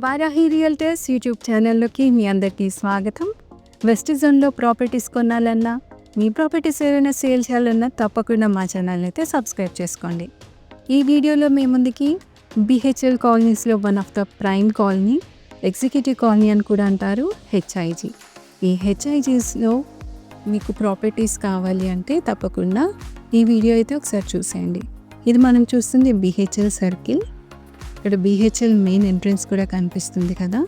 Varahi realtors YouTube ఛానల్లోకి మీ అందరికీ స్వాగతం. వెస్ట్ జోన్లో ప్రాపర్టీస్ కొనాలన్నా, మీ ప్రాపర్టీస్ ఏదైనా సేల్ చేయాలన్నా తప్పకుండా మా ఛానల్ని అయితే సబ్స్క్రైబ్ చేసుకోండి. ఈ వీడియోలో మీ ముందుకి బిహెచ్ఎల్ కాలనీస్లో one of the prime colony, executive colony అని కూడా అంటారు, హెచ్ఐజీ. ఈ హెచ్ఐజీస్లో మీకు ప్రాపర్టీస్ కావాలి అంటే తప్పకుండా ఈ వీడియో అయితే ఒకసారి చూసేయండి. ఇది మనం చూస్తుంది బిహెచ్ఎల్ సర్కిల్. ఇక్కడ బిహెచ్ఎల్ మెయిన్ ఎంట్రన్స్ కూడా కనిపిస్తుంది కదా.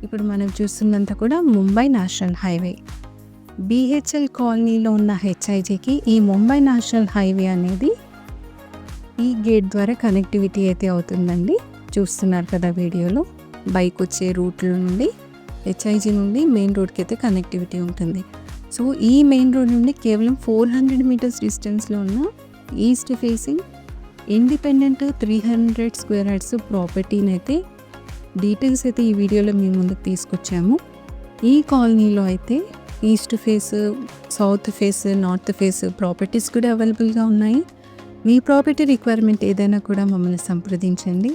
ఇప్పుడు మనం చూస్తున్నంత కూడా ముంబై నేషనల్ హైవే. బిహెచ్ఎల్ కాలనీలో ఉన్న హెచ్ఐజీకి ఈ ముంబై నేషనల్ హైవే అనేది ఈ గేట్ ద్వారా కనెక్టివిటీ అయితే అవుతుందండి. చూస్తున్నారు కదా వీడియోలో. బైక్ వచ్చే రూట్లో నుండి హెచ్ఐజీ నుండి మెయిన్ రోడ్కి అయితే కనెక్టివిటీ ఉంటుంది. సో ఈ మెయిన్ రోడ్ నుండి కేవలం 400 మీటర్స్ డిస్టెన్స్లో ఉన్న east facing independent 300 square yards ప్రాపర్టీని అయితే డీటెయిల్స్ అయితే ఈ వీడియోలో మీ ముందుకు తీసుకొచ్చాము. ఈ కాలనీలో అయితే east face, south face, north face properties కూడా అవైలబుల్గా ఉన్నాయి. మీ ప్రాపర్టీ రిక్వైర్మెంట్ ఏదైనా కూడా మమ్మల్ని సంప్రదించండి.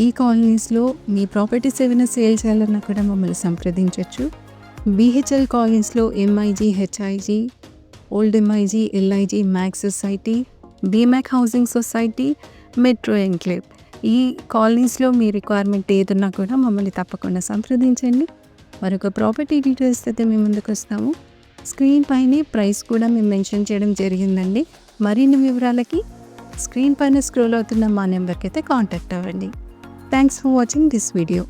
ఈ కాలనీస్లో మీ ప్రాపర్టీస్ ఏమైనా సేల్ చేయాలన్నా కూడా మమ్మల్ని సంప్రదించవచ్చు. బిహెచ్ఎల్ కాలనీస్లో MIG, HIG, old MIG, LIG, Max society, BMAC housing society, metro enclave, ఈ కాలనీస్లో మీ రిక్వైర్మెంట్ ఏదన్నా కూడా మమ్మల్ని తప్పకుండా సంప్రదించండి. మరొక ప్రాపర్టీ డీటెయిల్స్ అయితే మేము ముందుకు వస్తాము. స్క్రీన్ పైన ప్రైస్ కూడా మేము మెన్షన్ చేయడం జరిగిందండి. మరిన్ని వివరాలకి స్క్రీన్ పైన స్క్రోల్ అవుతున్న మా నెంబర్కి అయితే కాంటాక్ట్ అవ్వండి. Thanks for watching this video.